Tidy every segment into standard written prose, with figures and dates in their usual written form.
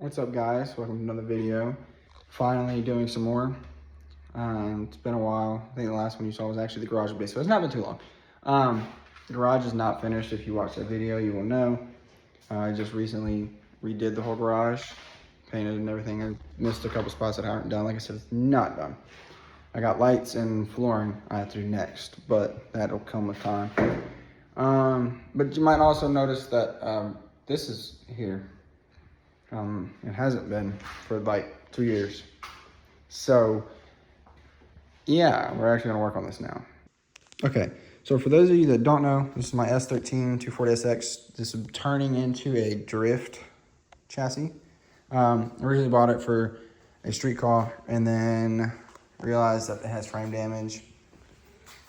What's up, guys? Welcome to another video. Finally doing some more. It's been a while. I think the last one you saw was actually the garage base, so it's not been too long. The garage is not finished. If you watch that video, you will know. I just recently redid the whole garage, painted and everything. I missed a couple spots that aren't done. Like I said, it's not done. I got lights and flooring I have to do next, but that'll come with time. But you might also notice that this is here. It hasn't been for like 2 years. So yeah, we're actually gonna work on this now. Okay, so for those of you that don't know, this is my S13 240SX. This is turning into a drift chassis. Originally bought it for a street car and then realized that it has frame damage.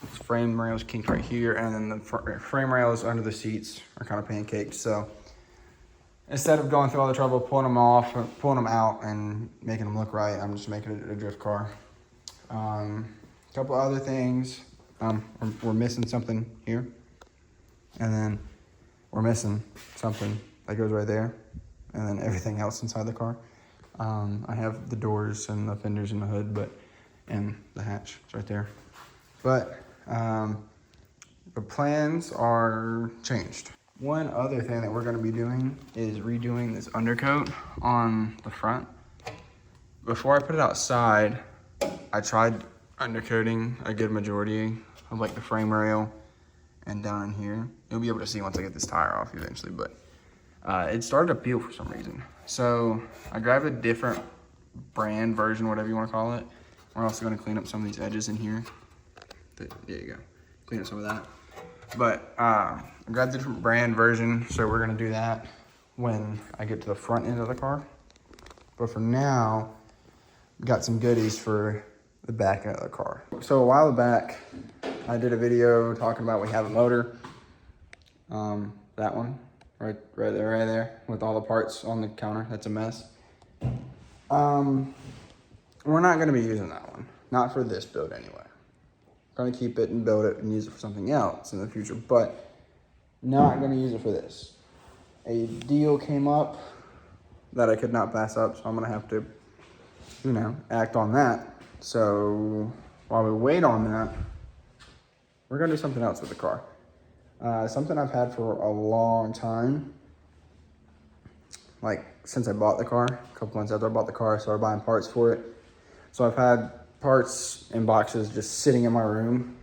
Its frame rails kinked right here, and then the frame rails under the seats are kind of pancaked. So instead of going through all the trouble pulling them off, or pulling them out and making them look right, I'm just making it a drift car. A couple other things. We're missing something here. And then we're missing something that goes right there. And then everything else inside the car. I have the doors and the fenders and the hood, and the hatch is right there. But the plans are changed. One other thing that we're gonna be doing is redoing this undercoat on the front. Before I put it outside, I tried undercoating a good majority of like the frame rail and down in here. You'll be able to see once I get this tire off eventually, but it started to peel for some reason. So I grabbed a different brand version, whatever you wanna call it. We're also gonna clean up some of these edges in here. There you go, clean up some of that. But I grabbed the different brand version, so we're gonna do that when I get to the front end of the car. But for now, we got some goodies for the back end of the car. So a while back, I did a video talking about we have a motor. That one, right there, with all the parts on the counter. That's a mess. We're not gonna be using that one, not for this build anyway. Gonna keep it and build it and use it for something else in the future, but not gonna use it for this. A deal came up that I could not pass up, so I'm gonna have to, act on that. So while we wait on that, we're gonna do something else with the car. Something I've had for a long time, like since I bought the car. A couple months after I bought the car, I started buying parts for it. So I've had parts in boxes just sitting in my room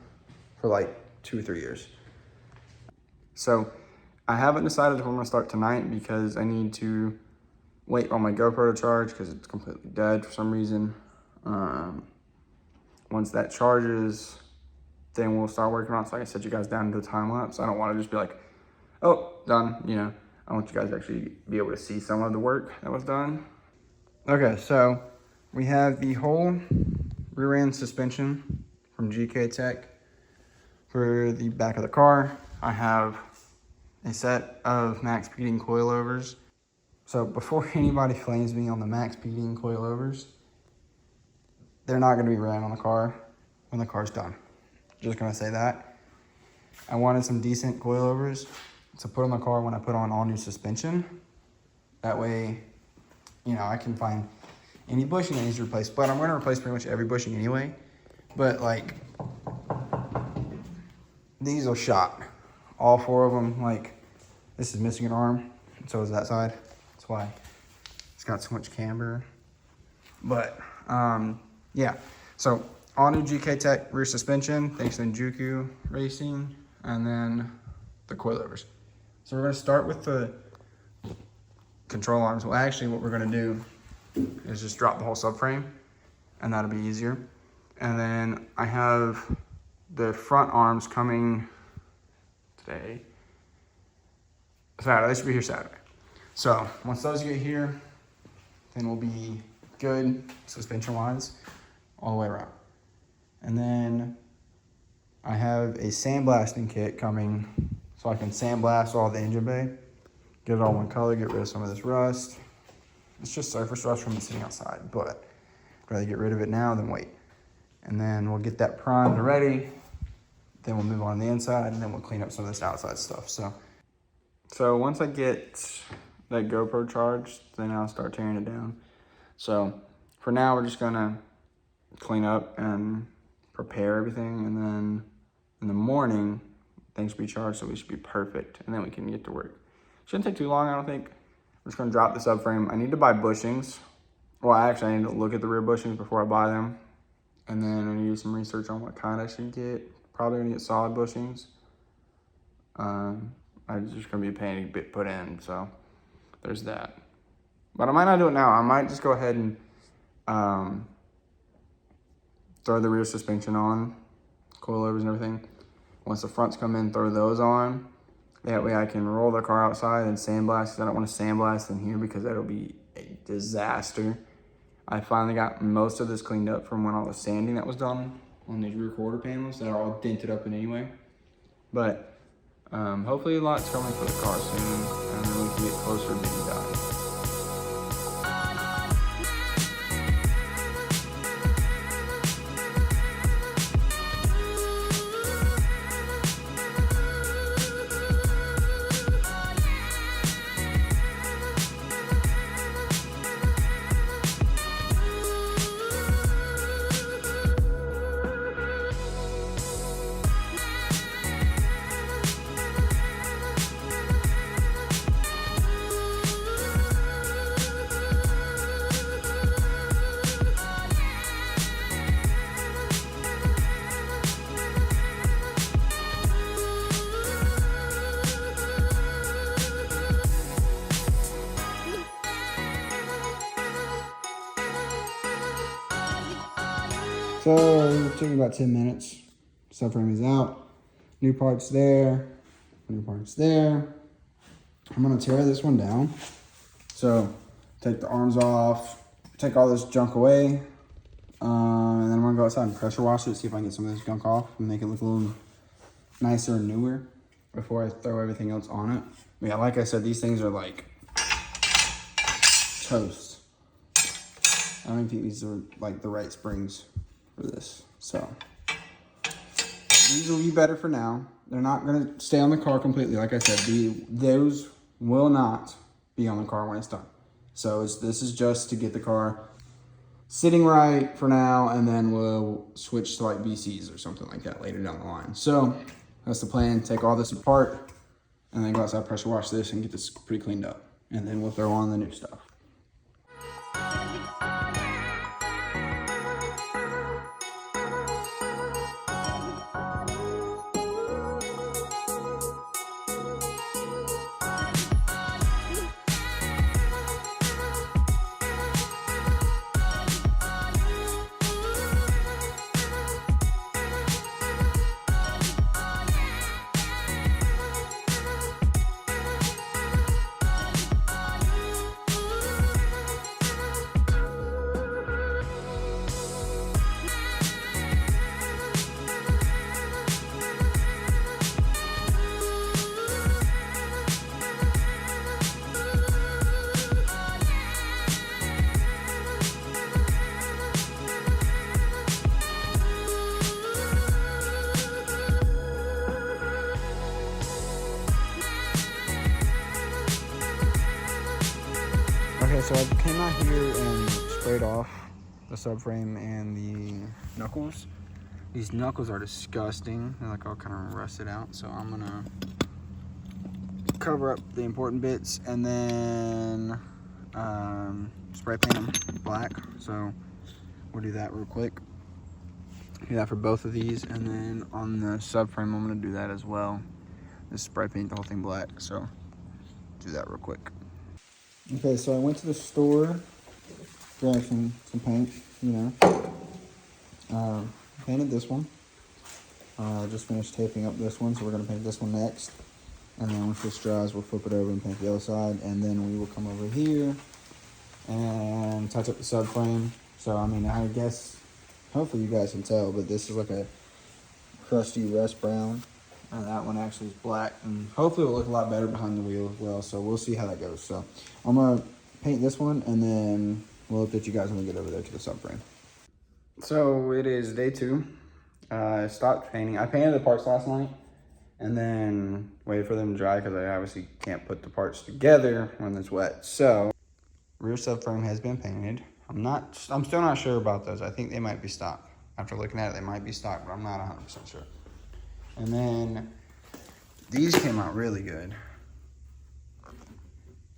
for like 2 or 3 years. So I haven't decided if I'm gonna start tonight because I need to wait on my GoPro to charge because it's completely dead for some reason. Once that charges, then we'll start working on it. So like I set you guys down into a time lapse. I don't want to just be like, oh, done, I want you guys to actually be able to see some of the work that was done. Okay, so we have the whole rear end suspension from GK Tech for the back of the car. I have a set of max speeding coilovers. So before anybody flames me on the max speeding coilovers, they're not gonna be ran on the car when the car's done. Just gonna say that. I wanted some decent coilovers to put on the car when I put on all new suspension. That way, I can find any bushing that needs to replace, but I'm gonna replace pretty much every bushing anyway. But like, these are shot. All 4 of them, like, this is missing an arm, and so is that side. That's why it's got so much camber. But, yeah. So, all new GK Tech rear suspension, thanks to Juku Racing, and then the coilovers. So we're gonna start with the control arms. Well, actually what we're gonna do is just drop the whole subframe, and that'll be easier. And then I have the front arms coming today. Saturday, they should be here Saturday. So once those get here, then we'll be good suspension wise all the way around. And then I have a sandblasting kit coming so I can sandblast all the engine bay, get it all one color, get rid of some of this rust. It's just surface rust from it sitting outside, but I'd rather get rid of it now than wait. And then we'll get that primed and ready. Then we'll move on to the inside, and then we'll clean up some of this outside stuff. So once I get that GoPro charged, then I'll start tearing it down. So for now, we're just gonna clean up and prepare everything, and then in the morning, things will be charged, so we should be perfect, and then we can get to work. Shouldn't take too long, I don't think. I'm just gonna drop the subframe. I need to buy bushings. Well, actually, I need to look at the rear bushings before I buy them, and then I need to do some research on what kind I should get. Probably gonna get solid bushings. I'm just gonna be a pain to put in, so there's that. But I might not do it now. I might just go ahead and throw the rear suspension on, coilovers and everything. Once the fronts come in, throw those on. That way I can roll the car outside and sandblast, because I don't want to sandblast in here because that'll be a disaster. I finally got most of this cleaned up from when all the sanding that was done on these rear quarter panels that are all dented up in anyway. But hopefully a lot's coming for the car soon, and then we can get closer to being done. So it took about 10 minutes. Subframe is out. New parts there. New parts there. I'm gonna tear this one down. So take the arms off, take all this junk away, and then I'm gonna go outside and pressure wash it, see if I can get some of this junk off and make it look a little nicer and newer before I throw everything else on it. But yeah, like I said, these things are like toast. I don't think these are like the right springs for this. So these will be better for now. They're not gonna stay on the car completely. Like I said, those will not be on the car when it's done. So this is just to get the car sitting right for now, and then we'll switch to like VCs or something like that later down the line. So that's the plan. Take all this apart and then go outside, pressure wash this, and get this pretty cleaned up. And then we'll throw on the new stuff. Okay, so I came out here and sprayed off the subframe and the knuckles. These knuckles are disgusting. They're like all kind of rusted out. So I'm gonna cover up the important bits and then spray paint them black. So we'll do that real quick. Do that for both of these, and then on the subframe I'm gonna do that as well. Just spray paint the whole thing black. So do that real quick. Okay, so I went to the store, grabbed some paint, you know. Painted this one. Just finished taping up this one, so we're gonna paint this one next. And then once this dries, we'll flip it over and paint the other side, and then we will come over here and touch up the subframe. So I mean, I guess, hopefully you guys can tell, but this is like a crusty rust brown. And that one actually is black, and hopefully it'll look a lot better behind the wheel as well. So we'll see how that goes. So I'm gonna paint this one, and then we'll update you guys when we get over there to the subframe. So it is day 2. I stopped painting. I painted the parts last night, and then wait for them to dry because I obviously can't put the parts together when it's wet. So rear subframe has been painted. I'm still not sure about those. I think they might be stock. After looking at it, they might be stock, but I'm not 100% sure. And then these came out really good.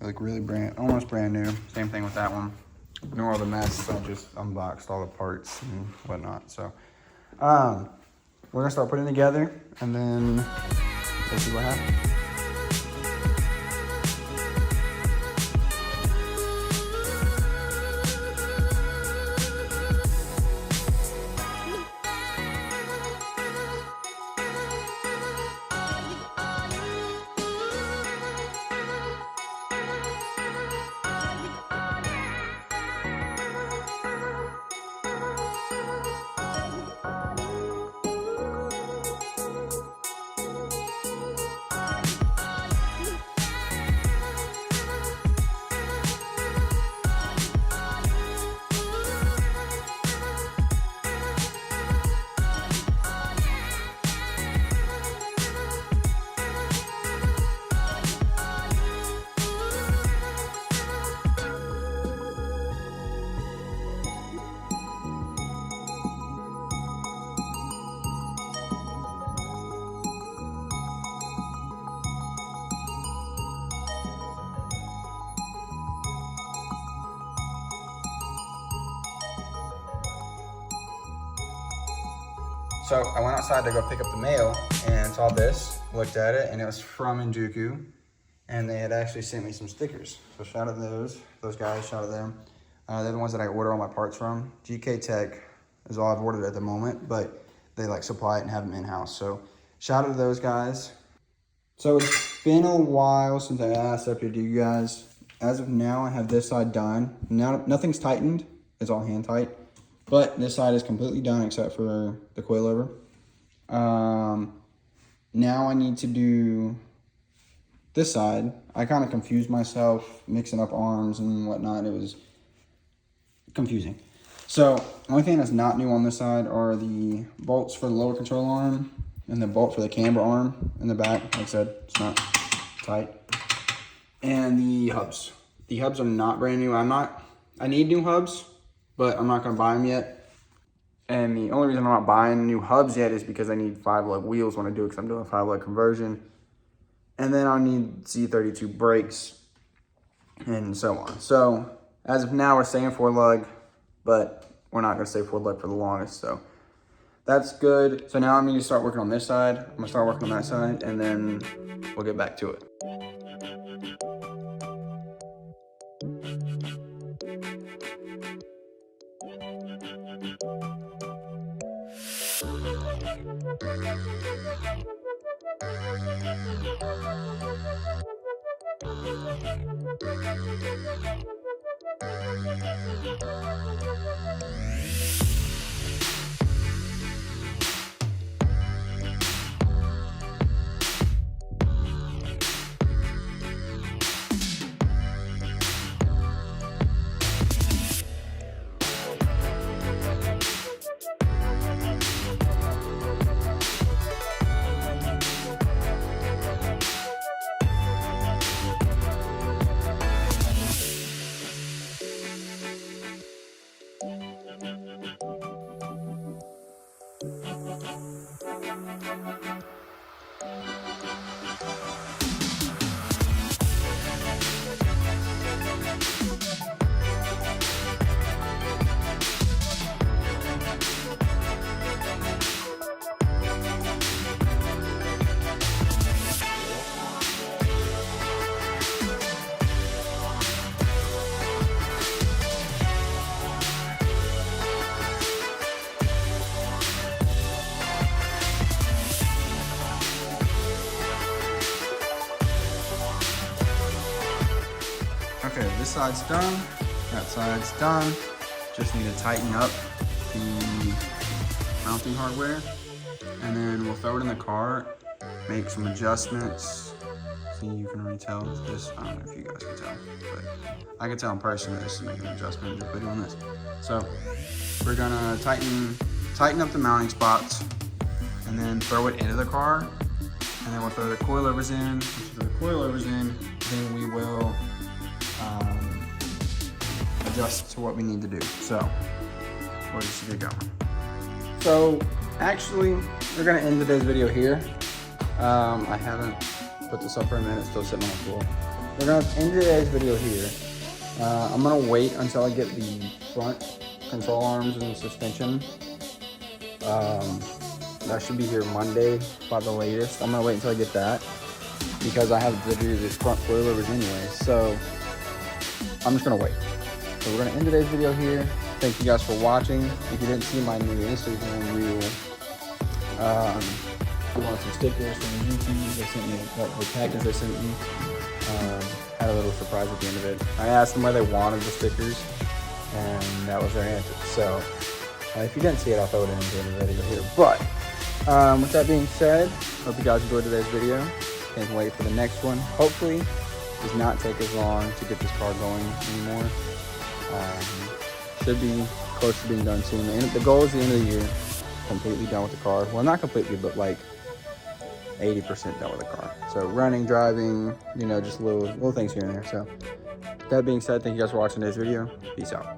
They look really almost brand new. Same thing with that one. Ignore all the mess, so I just unboxed all the parts and whatnot. So we're gonna start putting it together, and then we'll see what happens. So I went outside to go pick up the mail and saw this, looked at it, and it was from Injuku, and they had actually sent me some stickers. So shout out to those guys, shout out to them. They're the ones that I order all my parts from. GK Tech is all I've ordered at the moment, but they like supply it and have them in-house. So shout out to those guys. So it's been a while since I asked up to you guys. As of now, I have this side done. Now nothing's tightened, it's all hand tight. But this side is completely done except for the coilover. Now I need to do this side. I kind of confused myself mixing up arms and whatnot. It was confusing. So the only thing that's not new on this side are the bolts for the lower control arm and the bolt for the camber arm in the back. Like I said, it's not tight. And the hubs. The hubs are not brand new. I need new hubs, but I'm not gonna buy them yet. And the only reason I'm not buying new hubs yet is because I need 5-lug wheels when I do it, because I'm doing a 5-lug conversion. And then I'll need Z32 brakes and so on. So as of now, we're staying 4-lug, but we're not gonna stay 4-lug for the longest, so that's good. So now I'm gonna start working on this side. I'm gonna start working on that side, and then we'll get back to it. Okay, this side's done, that side's done. Just need to tighten up the mounting hardware, and then we'll throw it in the car, make some adjustments. See, you can already tell this, I don't know if you guys can tell, but I can tell in person that this is making an adjustment just by doing this. So we're gonna tighten up the mounting spots and then throw it into the car and then we'll throw the coilovers in. Once we throw the coilovers in, then we will adjust to what we need to do. So we'll just get going. So actually, we're gonna end today's video here. I haven't put this up for a minute, still sitting on the floor. We're gonna end today's video here. I'm gonna wait until I get the front control arms and suspension. That should be here Monday by the latest. I'm gonna wait until I get that because I have to do this front coilovers anyway. So I'm just gonna wait. So we're gonna end today's video here. Thank you guys for watching. If you didn't see my new Instagram reel, I want some stickers from the YouTube. They sent me the package they sent me. Had a little surprise at the end of it. I asked them why they wanted the stickers, and that was their answer. So if you didn't see it, I'll throw it in the video here. But with that being said, hope you guys enjoyed today's video. Can't wait for the next one. Hopefully, it does not take as long to get this car going anymore. Should be close to being done soon. And the goal is the end of the year, completely done with the car. Well, not completely, but like 80% done with the car. So running, driving, you know, just little things here and there. So that being said, thank you guys for watching today's video. Peace out.